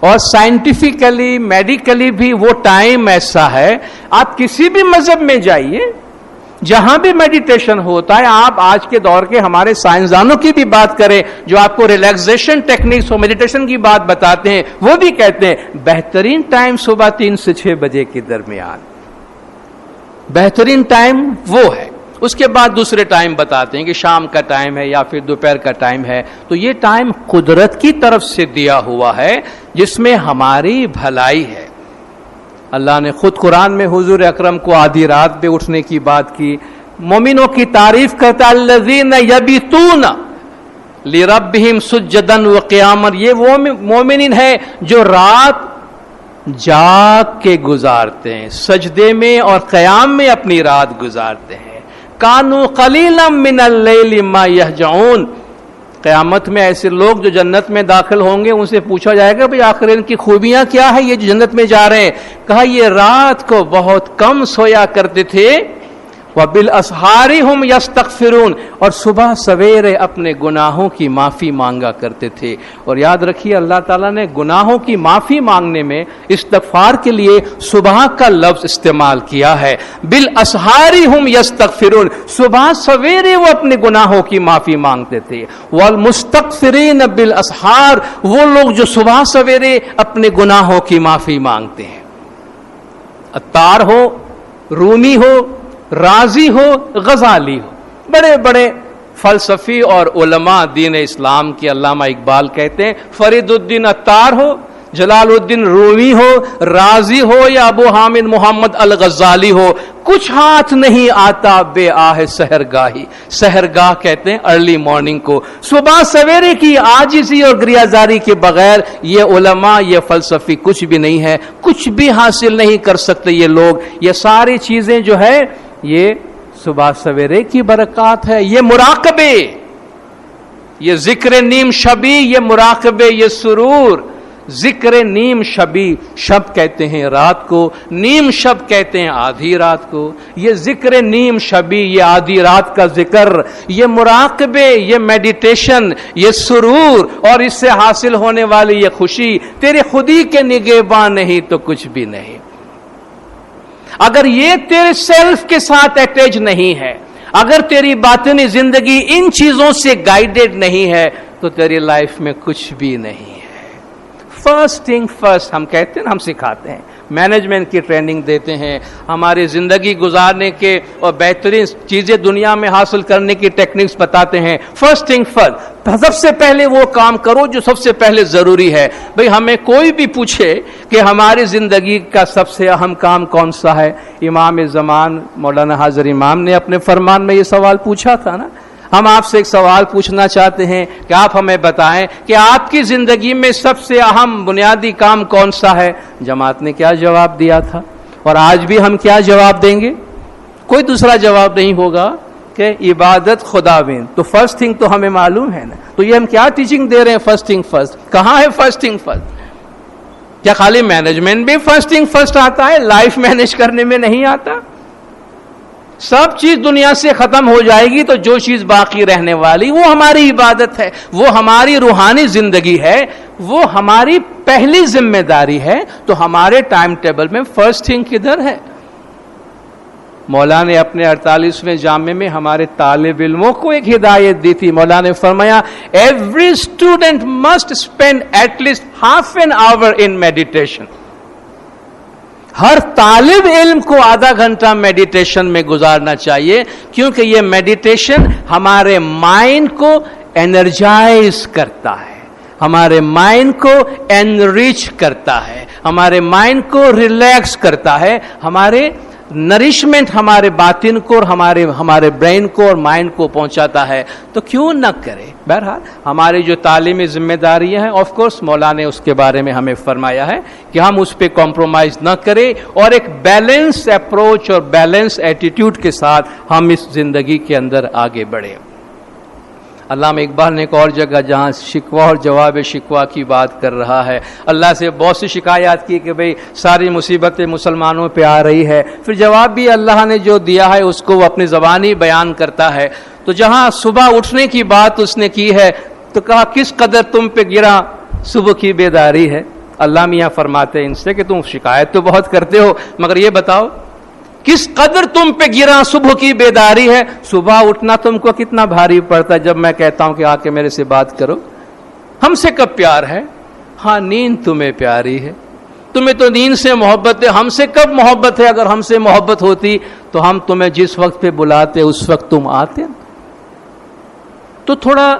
اور سائنٹیفکلی میڈیکلی بھی وہ ٹائم ایسا ہے. آپ کسی بھی مذہب میں جائیے، جہاں بھی میڈیٹیشن ہوتا ہے، آپ آج کے دور کے ہمارے سائنسدانوں کی بھی بات کریں جو آپ کو ریلیکسیشن ٹیکنیکس اور میڈیٹیشن کی بات بتاتے ہیں، وہ بھی کہتے ہیں بہترین ٹائم صبح 3 سے 6 بجے کے درمیان بہترین ٹائم وہ ہے. اس کے بعد دوسرے ٹائم بتاتے ہیں کہ شام کا ٹائم ہے یا پھر دوپہر کا ٹائم ہے. تو یہ ٹائم قدرت کی طرف سے دیا ہوا ہے جس میں ہماری بھلائی ہے. اللہ نے خود قرآن میں حضور اکرم کو آدھی رات پہ اٹھنے کی بات کی. مومنوں کی تعریف کرتا الذین یبیتون لربہم سجدا وقیاما. یہ وہ مومنین ہیں جو رات جاگ کے گزارتے ہیں، سجدے میں اور قیام میں اپنی رات گزارتے ہیں. کانوا قلیلا من اللیل ما یہجعون. قیامت میں ایسے لوگ جو جنت میں داخل ہوں گے، ان سے پوچھا جائے گا بھئی آخر ان کی خوبیاں کیا ہے یہ جو جنت میں جا رہے ہیں؟ کہا یہ رات کو بہت کم سویا کرتے تھے. وبالاسحار هم یستغفرون. اور صبح سویرے اپنے گناہوں کی معافی مانگا کرتے تھے. اور یاد رکھیے اللہ تعالیٰ نے گناہوں کی معافی مانگنے میں استغفار کے لیے صبح کا لفظ استعمال کیا ہے. بالاسحار هم یستغفرون. صبح سویرے وہ اپنے گناہوں کی معافی مانگتے تھے. والمستغفرین بالاسحار. وہ لوگ جو صبح سویرے اپنے گناہوں کی معافی مانگتے ہیں. عطار ہو، رومی ہو، رازی ہو، غزالی ہو، بڑے بڑے فلسفی اور علماء دین اسلام کے، علامہ اقبال کہتے ہیں فرید الدین عطار ہو، جلال الدین رومی ہو، رازی ہو یا ابو حامد محمد الغزالی ہو، کچھ ہاتھ نہیں آتا بے آہ سحرگاہی۔ سحرگاہ کہتے ہیں ارلی مارننگ کو، صبح سویرے کی عاجزی اور گریازاری کے بغیر یہ علماء، یہ فلسفی کچھ بھی نہیں ہے، کچھ بھی حاصل نہیں کر سکتے یہ لوگ۔ یہ ساری چیزیں جو ہے یہ صبح سویرے کی برکات ہے، یہ مراقبے، یہ ذکر نیم شبی، یہ مراقبے، یہ سرور۔ ذکر نیم شبی، شب کہتے ہیں رات کو، نیم شب کہتے ہیں آدھی رات کو۔ یہ ذکر نیم شبی، یہ آدھی رات کا ذکر، یہ مراقبے، یہ میڈیٹیشن، یہ سرور، اور اس سے حاصل ہونے والی یہ خوشی تیرے خودی کے نگہباں نہیں تو کچھ بھی نہیں۔ اگر یہ تیرے سیلف کے ساتھ اٹیچ نہیں ہے، اگر تیری باطنی زندگی ان چیزوں سے گائیڈڈ نہیں ہے تو تیری لائف میں کچھ بھی نہیں ہے۔ فرسٹ تھنگ فرسٹ ہم کہتے ہیں، ہم سکھاتے ہیں، مینجمنٹ کی ٹریننگ دیتے ہیں، ہماری زندگی گزارنے کے اور بہترین چیزیں دنیا میں حاصل کرنے کی ٹیکنکس بتاتے ہیں۔ فرسٹ تھنگ فرسٹ، سب سے پہلے وہ کام کرو جو سب سے پہلے ضروری ہے۔ بھئی ہمیں کوئی بھی پوچھے کہ ہماری زندگی کا سب سے اہم کام کون سا ہے، امام زمان مولانا حاضر امام نے اپنے فرمان میں یہ سوال پوچھا تھا نا۔ ہم آپ سے ایک سوال پوچھنا چاہتے ہیں کہ آپ ہمیں بتائیں کہ آپ کی زندگی میں سب سے اہم بنیادی کام کون سا ہے؟ جماعت نے کیا جواب دیا تھا، اور آج بھی ہم کیا جواب دیں گے؟ کوئی دوسرا جواب نہیں ہوگا کہ عبادت خداوند۔ تو فرسٹ تھنگ تو ہمیں معلوم ہے نا، تو یہ ہم کیا ٹیچنگ دے رہے ہیں؟ فرسٹ تھنگ فرسٹ کہاں ہے؟ فرسٹ تھنگ فرسٹ کیا خالی مینجمنٹ بھی فرسٹ تھنگ فرسٹ آتا ہے، لائف مینج کرنے میں نہیں آتا؟ سب چیز دنیا سے ختم ہو جائے گی تو جو چیز باقی رہنے والی وہ ہماری عبادت ہے، وہ ہماری روحانی زندگی ہے، وہ ہماری پہلی ذمہ داری ہے۔ تو ہمارے ٹائم ٹیبل میں فرسٹ تھنگ کدھر ہے؟ مولا نے اپنے 48ویں جامع میں ہمارے طالب علموں کو ایک ہدایت دی تھی۔ مولا نے فرمایا every student must spend at least half an hour in meditation. ہر طالب علم کو آدھا گھنٹہ میڈیٹیشن میں گزارنا چاہیے، کیونکہ یہ میڈیٹیشن ہمارے مائنڈ کو انرجائز کرتا ہے، ہمارے مائنڈ کو انریچ کرتا ہے، ہمارے مائنڈ کو ریلیکس کرتا ہے، ہمارے نرشمنٹ ہمارے باطن کو اور ہمارے برین کو اور مائنڈ کو پہنچاتا ہے۔ تو کیوں نہ کرے؟ بہرحال ہماری جو تعلیمی ذمہ داریاں ہیں، آف کورس مولا نے اس کے بارے میں ہمیں فرمایا ہے کہ ہم اس پہ کمپرومائز نہ کریں اور ایک بیلنس اپروچ اور بیلنس ایٹیٹیوڈ کے ساتھ ہم اس زندگی کے اندر آگے بڑھیں۔ علامہ اقبال نے ایک اور جگہ جہاں شکوہ اور جواب شکوہ کی بات کر رہا ہے، اللہ سے بہت سی شکایات کی کہ بھئی ساری مصیبتیں مسلمانوں پہ آ رہی ہے، پھر جواب بھی اللہ نے جو دیا ہے اس کو وہ اپنی زبانی بیان کرتا ہے۔ تو جہاں صبح اٹھنے کی بات اس نے کی ہے تو کہا کس قدر تم پہ گرا صبح کی بیداری ہے۔ اللہ میاں فرماتے ہیں ان سے کہ تم شکایت تو بہت کرتے ہو، مگر یہ بتاؤ کس قدر تم پہ گرا صبح کی بیداری ہے۔ صبح اٹھنا تم کو کتنا بھاری پڑتا ہے جب میں کہتا ہوں کہ آ کے میرے سے بات کرو۔ ہم سے کب پیار ہے؟ ہاں نیند تمہیں پیاری ہے، تمہیں تو نیند سے محبت ہے، ہم سے کب محبت ہے؟ اگر ہم سے محبت ہوتی تو ہم تمہیں جس وقت پہ بلاتے اس وقت تم آتے۔ تو تھوڑا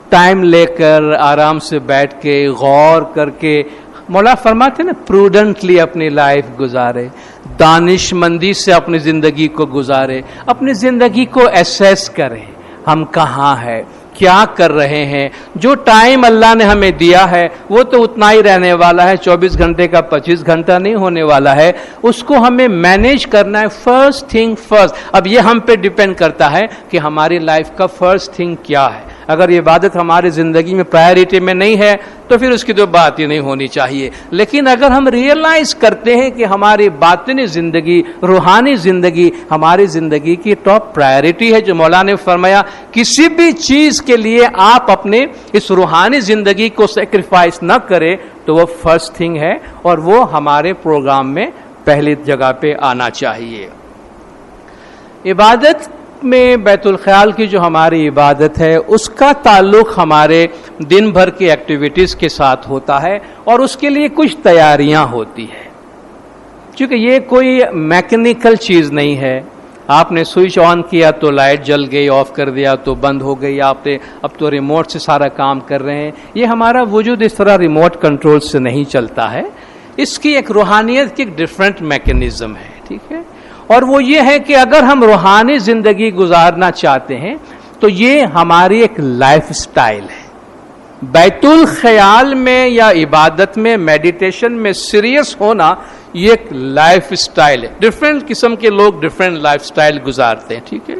ٹائم لے کر آرام سے بیٹھ کے غور کر کے مولا فرماتے نا پروڈنٹلی اپنی لائف گزارے، دانش مندی سے اپنی زندگی کو گزارے، اپنی زندگی کو ایسیس کریں، ہم کہاں ہیں، کیا کر رہے ہیں۔ جو ٹائم اللہ نے ہمیں دیا ہے وہ تو اتنا ہی رہنے والا ہے، 24 گھنٹے کا 25 گھنٹہ نہیں ہونے والا ہے، اس کو ہمیں مینیج کرنا ہے۔ فرسٹ تھنگ فرسٹ، اب یہ ہم پہ ڈیپینڈ کرتا ہے کہ ہماری لائف کا فرسٹ تھنگ کیا ہے۔ اگر یہ عبادت ہماری زندگی میں پرائیورٹی میں نہیں ہے تو پھر اس کی تو بات ہی نہیں ہونی چاہیے، لیکن اگر ہم ریئلائز کرتے ہیں کہ ہماری باطنی زندگی، روحانی زندگی ہماری زندگی کی ٹاپ پرائیورٹی ہے، جو مولا نے فرمایا کسی بھی چیز کے لیے آپ اپنے اس روحانی زندگی کو سیکریفائس نہ کریں تو وہ فرسٹ تھنگ ہے اور وہ ہمارے پروگرام میں پہلی جگہ پہ آنا چاہیے۔ عبادت میں بیت الخیال کی جو ہماری عبادت ہے اس کا تعلق ہمارے دن بھر کی ایکٹیویٹیز کے ساتھ ہوتا ہے اور اس کے لیے کچھ تیاریاں ہوتی ہیں۔ چونکہ یہ کوئی میکینیکل چیز نہیں ہے. آپ نے سوئچ آن کیا تو لائٹ جل گئی, آف کر دیا تو بند ہو گئی, آپ نے اب تو ریموٹ سے سارا کام کر رہے ہیں. یہ ہمارا وجود اس طرح ریموٹ کنٹرول سے نہیں چلتا ہے. اس کی ایک روحانیت کی ایک ڈفرینٹ میکینزم ہے, ٹھیک ہے. اور وہ یہ ہے کہ اگر ہم روحانی زندگی گزارنا چاہتے ہیں تو یہ ہماری ایک لائف سٹائل ہے. بیت الخیال میں یا عبادت میں, میڈیٹیشن میں سیریس ہونا یہ ایک لائف سٹائل ہے. ڈفرینٹ قسم کے لوگ ڈفرینٹ لائف سٹائل گزارتے ہیں, ٹھیک ہے.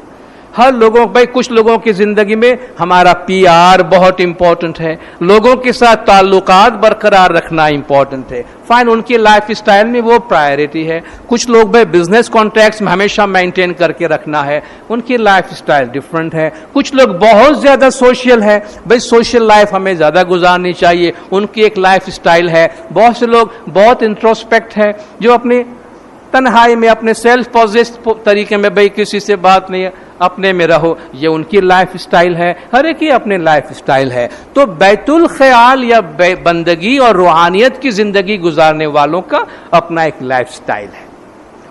ہر لوگوں بھائی کچھ لوگوں کی زندگی میں ہمارا PR بہت امپورٹنٹ ہے, لوگوں کے ساتھ تعلقات برقرار رکھنا امپورٹنٹ ہے, فائن, ان کی لائف سٹائل میں وہ پرائرٹی ہے. کچھ لوگ بھائی بزنس کانٹیکٹس میں ہمیشہ مینٹین کر کے رکھنا ہے, ان کی لائف سٹائل ڈفرنٹ ہے. کچھ لوگ بہت زیادہ سوشل ہے, بھائی سوشل لائف ہمیں زیادہ گزارنی چاہیے, ان کی ایک لائف سٹائل ہے. بہت سے لوگ بہت انٹروسپیکٹ ہے, جو اپنی تنہائی میں اپنے سیلف پوزیسڈ طریقے میں بھائی کسی سے بات نہیں, اپنے میں رہو, یہ ان کی لائف سٹائل ہے. ہر ایک کی اپنے لائف سٹائل ہے. تو بیت الخیال یا بندگی اور روحانیت کی زندگی گزارنے والوں کا اپنا ایک لائف سٹائل ہے,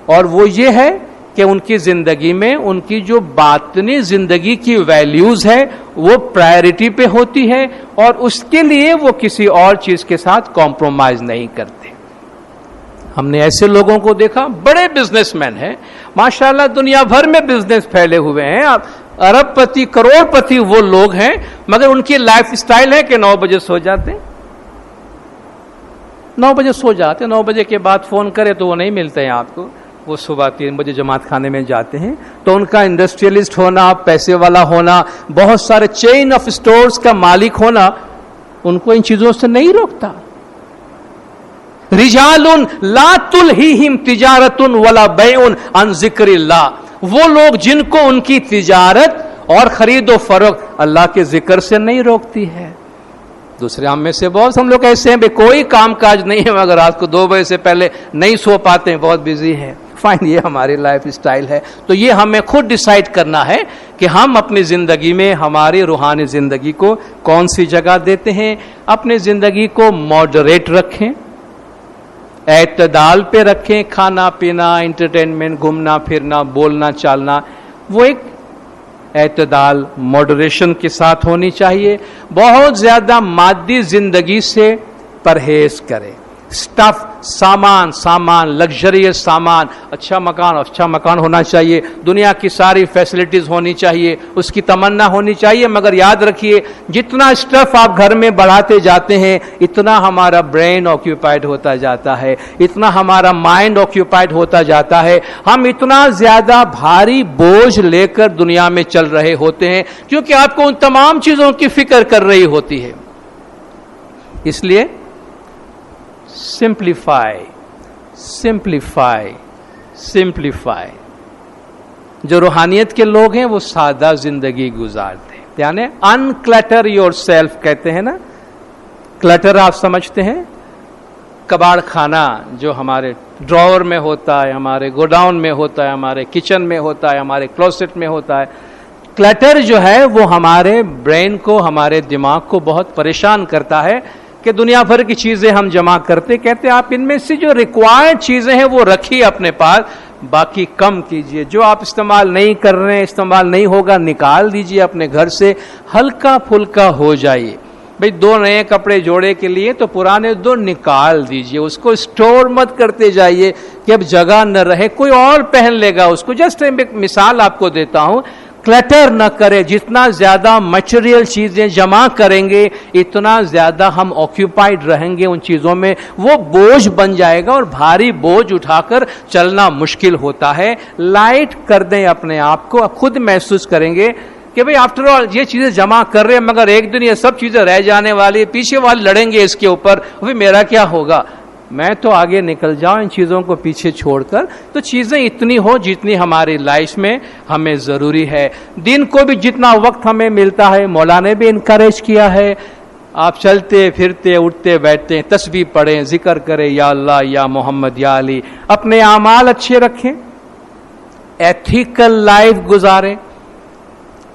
اور وہ یہ ہے کہ ان کی زندگی میں ان کی جو باطنی زندگی کی ویلیوز ہے وہ پرائرٹی پہ ہوتی ہے, اور اس کے لیے وہ کسی اور چیز کے ساتھ کمپرومائز نہیں کرتے. ہم نے ایسے لوگوں کو دیکھا, بڑے بزنس مین ہیں ماشاءاللہ, دنیا بھر میں بزنس پھیلے ہوئے ہیں, ارب پتی کروڑ پتی وہ لوگ ہیں, مگر ان کی لائف سٹائل ہے کہ 9 بجے سو جاتے, 9 بجے سو جاتے, 9 بجے کے بعد فون کرے تو وہ نہیں ملتے ہیں آپ کو. وہ صبح 3 بجے جماعت خانے میں جاتے ہیں. تو ان کا انڈسٹریلسٹ ہونا, پیسے والا ہونا, بہت سارے چین آف سٹورز کا مالک ہونا ان کو ان چیزوں سے نہیں روکتا. رجال لا تلہیہم تجارت ولا بیع عن ذکر اللہ, وہ لوگ جن کو ان کی تجارت اور خرید و فروخت اللہ کے ذکر سے نہیں روکتی ہے. دوسرے ہم میں سے بہت ہم لوگ ایسے ہیں بھائی کوئی کام کاج نہیں ہے, مگر رات کو 2 بجے سے پہلے نہیں سو پاتے ہیں, بہت بزی ہیں. فائن, یہ ہماری لائف سٹائل ہے. تو یہ ہمیں خود ڈیسائیڈ کرنا ہے کہ ہم اپنی زندگی میں ہماری روحانی زندگی کو کون سی جگہ دیتے ہیں. اپنی زندگی کو ماڈریٹ رکھیں, اعتدال پہ رکھیں. کھانا پینا, انٹرٹینمنٹ, گھومنا پھرنا, بولنا چالنا, وہ ایک اعتدال ماڈریشن کے ساتھ ہونی چاہیے. بہت زیادہ مادی زندگی سے پرہیز کریں. سٹف, سامان, لگژریس سامان, اچھا مکان ہونا چاہیے, دنیا کی ساری فیسلٹیز ہونی چاہیے, اس کی تمنا ہونی چاہیے. مگر یاد رکھیے جتنا اسٹف آپ گھر میں بڑھاتے جاتے ہیں اتنا ہمارا برین آکیوپائڈ ہوتا جاتا ہے, اتنا ہمارا مائنڈ آکیوپائڈ ہوتا جاتا ہے. ہم اتنا زیادہ بھاری بوجھ لے کر دنیا میں چل رہے ہوتے ہیں کیونکہ آپ کو ان تمام چیزوں کی فکر کر رہی ہوتی ہے. اس لیے سمپلیفائی. جو روحانیت کے لوگ ہیں وہ سادہ زندگی گزارتے ہیں, یعنی انکلٹر یور سیلف کہتے ہیں نا. کلٹر آپ سمجھتے ہیں, کباڑ خانہ جو ہمارے ڈراور میں ہوتا ہے, ہمارے گوڈاؤن میں ہوتا ہے, ہمارے کچن میں ہوتا ہے, ہمارے کلوسٹ میں ہوتا ہے. کلٹر جو ہے وہ ہمارے برین کو, ہمارے دماغ کو بہت پریشان کرتا ہے کہ دنیا بھر کی چیزیں ہم جمع کرتے, کہتے ہیں آپ ان میں سے جو ریکوائرڈ چیزیں ہیں وہ رکھیے اپنے پاس, باقی کم کیجئے. جو آپ استعمال نہیں کر رہے ہیں, استعمال نہیں ہوگا, نکال دیجئے اپنے گھر سے. ہلکا پھلکا ہو جائیے. بھئی 2 نئے کپڑے جوڑے کے لیے تو پرانے 2 نکال دیجئے, اس کو اسٹور مت کرتے جائیے کہ اب جگہ نہ رہے, کوئی اور پہن لے گا اس کو. جسٹ ایک مثال آپ کو دیتا ہوں, کلٹر نہ کرے. جتنا زیادہ میٹیریل چیزیں جمع کریں گے اتنا زیادہ ہم آکیوپائڈ رہیں گے ان چیزوں میں, وہ بوجھ بن جائے گا اور بھاری بوجھ اٹھا کر چلنا مشکل ہوتا ہے. لائٹ کر دیں اپنے آپ کو, آپ خود محسوس کریں گے کہ بھئی آفٹر آل یہ چیزیں جمع کر رہے ہیں مگر ایک دن یہ سب چیزیں رہ جانے والی, پیچھے والے لڑیں گے اس کے اوپر, بھئی میرا کیا ہوگا, میں تو آگے نکل جاؤں ان چیزوں کو پیچھے چھوڑ کر. تو چیزیں اتنی ہو جتنی ہماری لائف میں ہمیں ضروری ہے. دن کو بھی جتنا وقت ہمیں ملتا ہے, مولا نے بھی انکریج کیا ہے, آپ چلتے پھرتے اٹھتے بیٹھتے تسبیح پڑھیں, ذکر کریں, یا اللہ یا محمد یا علی. اپنے اعمال اچھے رکھیں, ایتھیکل لائف گزاریں.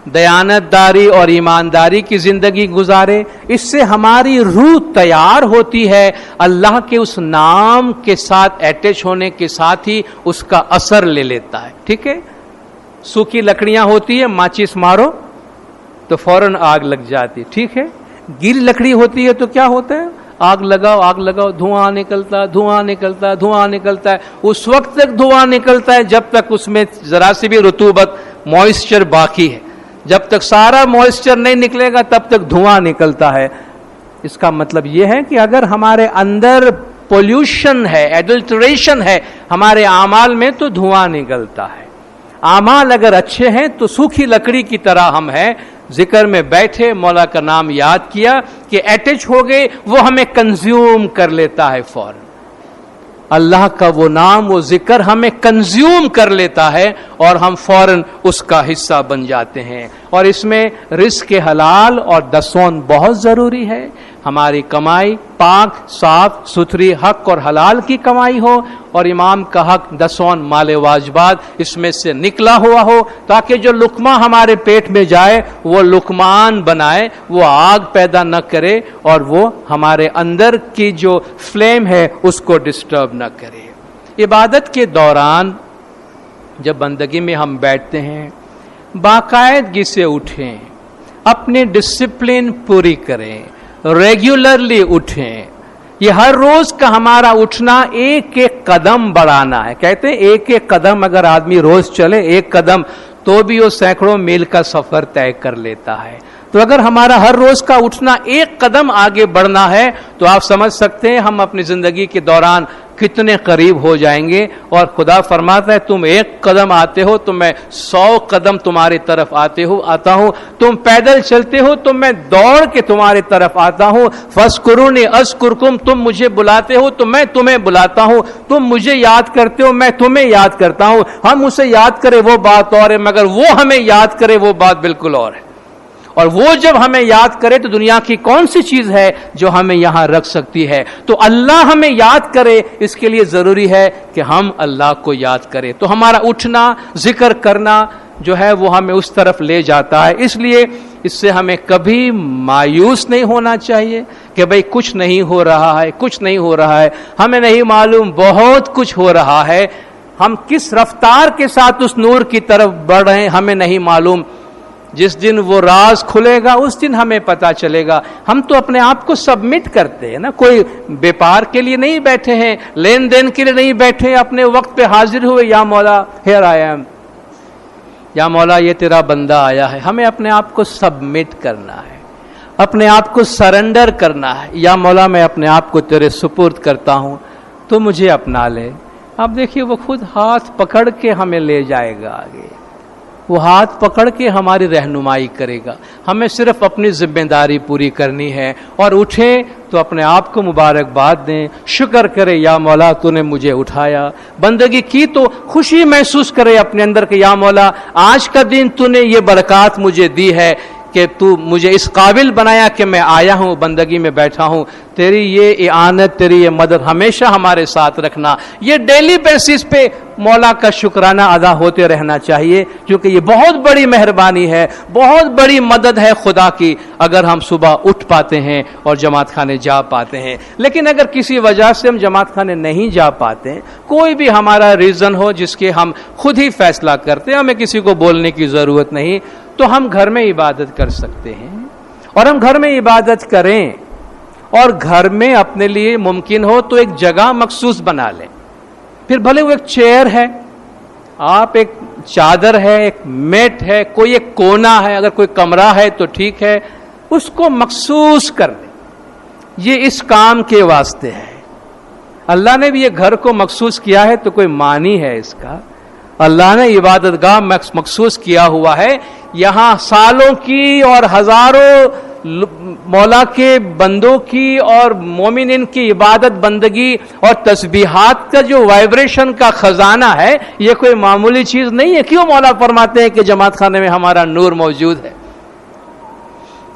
دیانتداری اور ایمانداری کی زندگی گزارے. اس سے ہماری روح تیار ہوتی ہے اللہ کے اس نام کے ساتھ اٹیچ ہونے کے ساتھ ہی اس کا اثر لے لیتا ہے. ٹھیک ہے, سوکھی لکڑیاں ہوتی ہے, ماچس مارو تو فوراً آگ لگ جاتی. ٹھیک ہے, گیلی لکڑی ہوتی ہے تو کیا ہوتا ہے, آگ لگاؤ, دھواں نکلتا ہے. اس وقت تک دھواں نکلتا ہے جب تک اس میں ذرا سی بھی رطوبت, موئسچر باقی ہے. جب تک سارا موئسچر نہیں نکلے گا تب تک دھواں نکلتا ہے. اس کا مطلب یہ ہے کہ اگر ہمارے اندر پولوشن ہے, ایڈلٹریشن ہے ہمارے اعمال میں, تو دھواں نکلتا ہے. اعمال اگر اچھے ہیں تو سوکھی لکڑی کی طرح ہم ہیں, ذکر میں بیٹھے, مولا کا نام یاد کیا کہ اٹیچ ہو گئے, وہ ہمیں کنزیوم کر لیتا ہے فوراً. اللہ کا وہ نام, وہ ذکر ہمیں کنزیوم کر لیتا ہے اور ہم فوراً اس کا حصہ بن جاتے ہیں. اور اس میں رزق حلال اور دسون بہت ضروری ہے. ہماری کمائی پاک, صاف ستھری, حق اور حلال کی کمائی ہو, اور امام کا حق دسون مال واجبات اس میں سے نکلا ہوا ہو, تاکہ جو لقمہ ہمارے پیٹ میں جائے وہ لقمان بنائے, وہ آگ پیدا نہ کرے اور وہ ہمارے اندر کی جو فلیم ہے اس کو ڈسٹرب نہ کرے. عبادت کے دوران جب بندگی میں ہم بیٹھتے ہیں, باقاعدگی سے اٹھیں, اپنی ڈسپلن پوری کریں, ریگولرلی اٹھیں. یہ ہر روز کا ہمارا اٹھنا ایک ایک قدم بڑھانا ہے. کہتے ہیں ایک ایک قدم اگر آدمی روز چلے, ایک قدم, تو بھی وہ سینکڑوں میل کا سفر طے کر لیتا ہے. تو اگر ہمارا ہر روز کا اٹھنا ایک قدم آگے بڑھنا ہے تو آپ سمجھ سکتے ہیں ہم اپنی زندگی کے دوران کتنے قریب ہو جائیں گے. اور خدا فرماتا ہے تم ایک قدم آتے ہو تو میں 100 قدم تمہاری طرف آتا ہوں. تم پیدل چلتے ہو تو میں دوڑ کے تمہاری طرف آتا ہوں. فاذکرونی اذکرکم, تم مجھے بلاتے ہو تو میں تمہیں بلاتا ہوں. تم مجھے یاد کرتے ہو, میں تمہیں یاد کرتا ہوں. ہم اسے یاد کرے وہ بات اور ہے, مگر وہ ہمیں یاد کرے وہ بات بالکل اور ہے. اور وہ جب ہمیں یاد کرے تو دنیا کی کون سی چیز ہے جو ہمیں یہاں رکھ سکتی ہے. تو اللہ ہمیں یاد کرے, اس کے لیے ضروری ہے کہ ہم اللہ کو یاد کریں. تو ہمارا اٹھنا, ذکر کرنا جو ہے وہ ہمیں اس طرف لے جاتا ہے. اس لیے اس سے ہمیں کبھی مایوس نہیں ہونا چاہیے کہ بھئی کچھ نہیں ہو رہا ہے, ہمیں نہیں معلوم بہت کچھ ہو رہا ہے. ہم کس رفتار کے ساتھ اس نور کی طرف بڑھ رہے ہیں ہمیں نہیں معلوم. جس دن وہ راز کھلے گا اس دن ہمیں پتا چلے گا. ہم تو اپنے آپ کو سبمٹ کرتے ہیں نا, کوئی بیپار کے لیے نہیں بیٹھے ہیں, لین دین کے لیے نہیں بیٹھے, اپنے وقت پہ حاضر ہوئے, یا مولا ہیئر آئی ایم, یا مولا یہ تیرا بندہ آیا ہے. ہمیں اپنے آپ کو سبمٹ کرنا ہے, اپنے آپ کو سرنڈر کرنا ہے. یا مولا میں اپنے آپ کو تیرے سپرد کرتا ہوں, تو مجھے اپنا لے. اب دیکھیے وہ خود ہاتھ پکڑ کے ہمیں لے جائے گا آگے, وہ ہاتھ پکڑ کے ہماری رہنمائی کرے گا. ہمیں صرف اپنی ذمہ داری پوری کرنی ہے, اور اٹھیں تو اپنے آپ کو مبارکباد دیں, شکر کرے یا مولا تو نے مجھے اٹھایا. بندگی کی تو خوشی محسوس کرے اپنے اندر کہ یا مولا آج کا دن تو نے یہ برکات مجھے دی ہے کہ تو مجھے اس قابل بنایا کہ میں آیا ہوں, بندگی میں بیٹھا ہوں. تیری یہ اعانت, تیری یہ مدد ہمیشہ ہمارے ساتھ رکھنا. یہ ڈیلی بیسس پہ مولا کا شکرانہ ادا ہوتے رہنا چاہیے, کیونکہ یہ بہت بڑی مہربانی ہے, بہت بڑی مدد ہے خدا کی اگر ہم صبح اٹھ پاتے ہیں اور جماعت خانے جا پاتے ہیں. لیکن اگر کسی وجہ سے ہم جماعت خانے نہیں جا پاتے ہیں, کوئی بھی ہمارا ریزن ہو جس کے ہم خود ہی فیصلہ کرتے ہیں, ہمیں کسی کو بولنے کی ضرورت نہیں, تو ہم گھر میں عبادت کر سکتے ہیں. اور ہم گھر میں عبادت کریں, اور گھر میں اپنے لیے ممکن ہو تو ایک جگہ مخصوص بنا لیں. پھر بھلے وہ ایک چیئر ہے, آپ ایک چادر ہے, ایک میٹ ہے, کوئی ایک کونا ہے, اگر کوئی کمرہ ہے تو ٹھیک ہے, اس کو مخصوص کر لیں. یہ اس کام کے واسطے ہے. اللہ نے بھی یہ گھر کو مخصوص کیا ہے تو کوئی معنی ہے اس کا. اللہ نے عبادت گاہ مخصوص کیا ہوا ہے. یہاں سالوں کی اور ہزاروں مولا کے بندوں کی اور مومنین کی عبادت بندگی اور تسبیحات کا جو وائبریشن کا خزانہ ہے, یہ کوئی معمولی چیز نہیں ہے. کیوں مولا فرماتے ہیں کہ جماعت خانے میں ہمارا نور موجود ہے.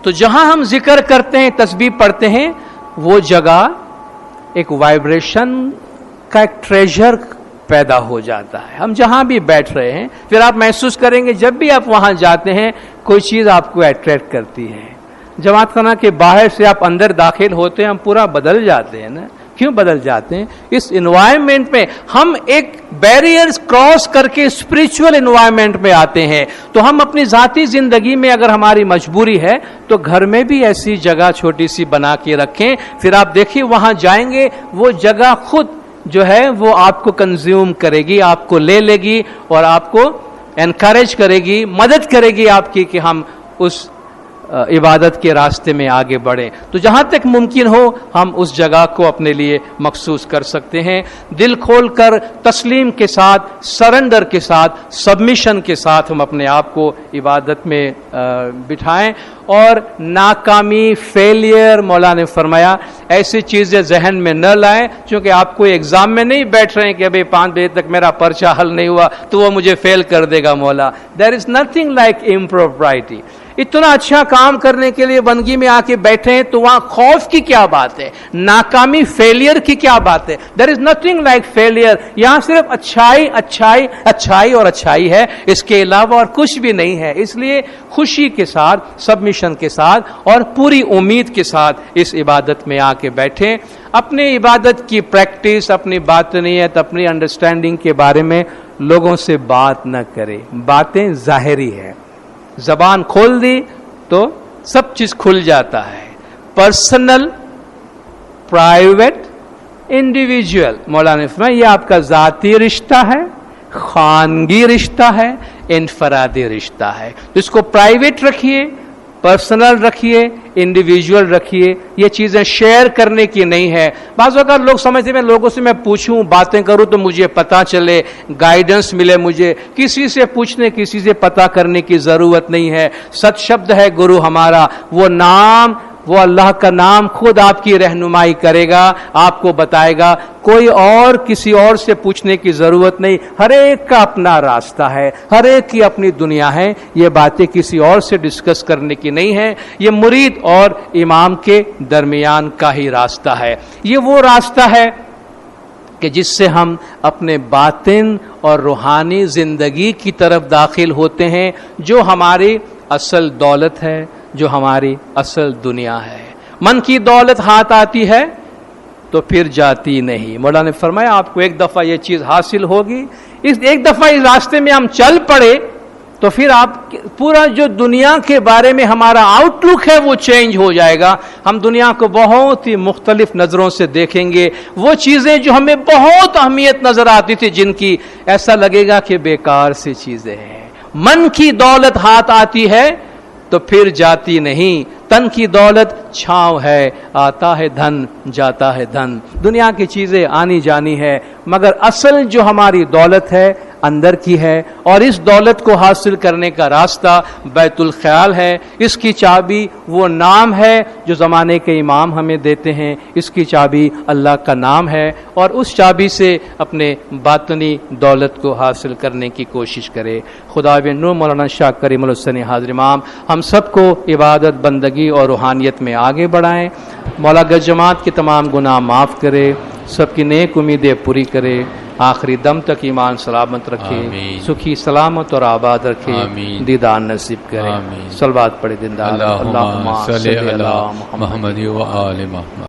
تو جہاں ہم ذکر کرتے ہیں, تسبیح پڑھتے ہیں, وہ جگہ ایک وائبریشن کا ایک ٹریجر پیدا ہو جاتا ہے. ہم جہاں بھی بیٹھ رہے ہیں پھر آپ محسوس کریں گے جب بھی آپ وہاں جاتے ہیں کوئی چیز آپ کو اٹریکٹ کرتی ہے. جماعت خانہ کے باہر سے آپ اندر داخل ہوتے ہیں ہم پورا بدل جاتے ہیں نا. کیوں بدل جاتے ہیں؟ اس انوائرمنٹ میں ہم ایک بیریئرز کراس کر کے اسپرچول انوائرمنٹ میں آتے ہیں. تو ہم اپنی ذاتی زندگی میں اگر ہماری مجبوری ہے تو گھر میں بھی ایسی جگہ چھوٹی سی بنا کے رکھیں. پھر آپ دیکھیے وہاں جائیں گے وہ جگہ خود جو ہے وہ آپ کو کنزیوم کرے گی, آپ کو لے لے گی اور آپ کو انکریج کرے گی, مدد کرے گی آپ کی کہ ہم اس عبادت کے راستے میں آگے بڑھیں. تو جہاں تک ممکن ہو ہم اس جگہ کو اپنے لیے مخصوص کر سکتے ہیں. دل کھول کر تسلیم کے ساتھ, سرنڈر کے ساتھ, سبمیشن کے ساتھ ہم اپنے آپ کو عبادت میں بٹھائیں. اور ناکامی, فیلئر, مولا نے فرمایا ایسی چیزیں ذہن میں نہ لائیں چونکہ آپ کوئی ایگزام میں نہیں بیٹھ رہے ہیں کہ ابھی 5 بجے تک میرا پرچہ حل نہیں ہوا تو وہ مجھے فیل کر دے گا مولا. دیر از نتھنگ لائک امپروپرائٹی. اتنا اچھا کام کرنے کے لیے بندگی میں آ کے بیٹھے ہیں تو وہاں خوف کی کیا بات ہے, ناکامی, فیلئر کی کیا بات ہے؟ دیر از نتھنگ لائک فیلئر. یہاں صرف اچھائی اچھائی اچھائی اور اچھائی ہے, اس کے علاوہ اور کچھ بھی نہیں ہے. اس لیے خوشی کے ساتھ, سبمیشن کے ساتھ اور پوری امید کے ساتھ اس عبادت میں آ کے بیٹھیں. اپنی عبادت کی پریکٹس, اپنی باطنیت, اپنی انڈرسٹینڈنگ کے بارے میں لوگوں سے بات نہ کرے. باتیں ظاہری ہے, زبان کھول دی تو سب چیز کھل جاتا ہے. Personal, private, individual. مولانا نے فرمایا یہ آپ کا ذاتی رشتہ ہے, خانگی رشتہ ہے, انفرادی رشتہ ہے. تو اس کو پرائیویٹ رکھیے, پرسنل رکھیے, انڈیویجول رکھیے. یہ چیزیں شیئر کرنے کی نہیں ہے. بعض اوقات لوگ سمجھتے ہیں لوگوں سے میں پوچھوں, باتیں کروں تو مجھے پتا چلے, گائیڈنس ملے مجھے. کسی سے پوچھنے, کسی سے پتا کرنے کی ضرورت نہیں ہے. ست شبد ہے گرو ہمارا, وہ نام, وہ اللہ کا نام خود آپ کی رہنمائی کرے گا, آپ کو بتائے گا. کوئی اور کسی اور سے پوچھنے کی ضرورت نہیں. ہر ایک کا اپنا راستہ ہے, ہر ایک کی اپنی دنیا ہے. یہ باتیں کسی اور سے ڈسکس کرنے کی نہیں ہے. یہ مرید اور امام کے درمیان کا ہی راستہ ہے. یہ وہ راستہ ہے کہ جس سے ہم اپنے باطن اور روحانی زندگی کی طرف داخل ہوتے ہیں, جو ہماری اصل دولت ہے, جو ہماری اصل دنیا ہے. من کی دولت ہاتھ آتی ہے تو پھر جاتی نہیں. مولا نے فرمایا آپ کو ایک دفعہ یہ چیز حاصل ہوگی, اس ایک دفعہ اس راستے میں ہم چل پڑے تو پھر آپ پورا جو دنیا کے بارے میں ہمارا آؤٹ لک ہے وہ چینج ہو جائے گا. ہم دنیا کو بہت ہی مختلف نظروں سے دیکھیں گے. وہ چیزیں جو ہمیں بہت اہمیت نظر آتی تھی جن کی, ایسا لگے گا کہ بیکار سی چیزیں ہیں. من کی دولت ہاتھ آتی ہے تو پھر جاتی نہیں. تن کی دولت چھاؤں ہے, آتا ہے دھن, جاتا ہے دھن. دنیا کی چیزیں آنی جانی ہے مگر اصل جو ہماری دولت ہے اندر کی ہے. اور اس دولت کو حاصل کرنے کا راستہ بیت الخیال ہے. اس کی چابی وہ نام ہے جو زمانے کے امام ہمیں دیتے ہیں. اس کی چابی اللہ کا نام ہے, اور اس چابی سے اپنے باطنی دولت کو حاصل کرنے کی کوشش کرے. خدا نور مولانا شاہ کریم الحسنی حاضر امام ہم سب کو عبادت, بندگی اور روحانیت میں آگے بڑھائیں. مولا گج جماعت کے تمام گناہ معاف کرے, سب کی نیک امیدیں پوری کرے, آخری دم تک ایمان سلامت رکھے, سکھی سلامت اور آباد رکھے, دیدار نصیب کرے. صلوات پڑھے دیندار. اللہم صلی علی محمد و آل محمد.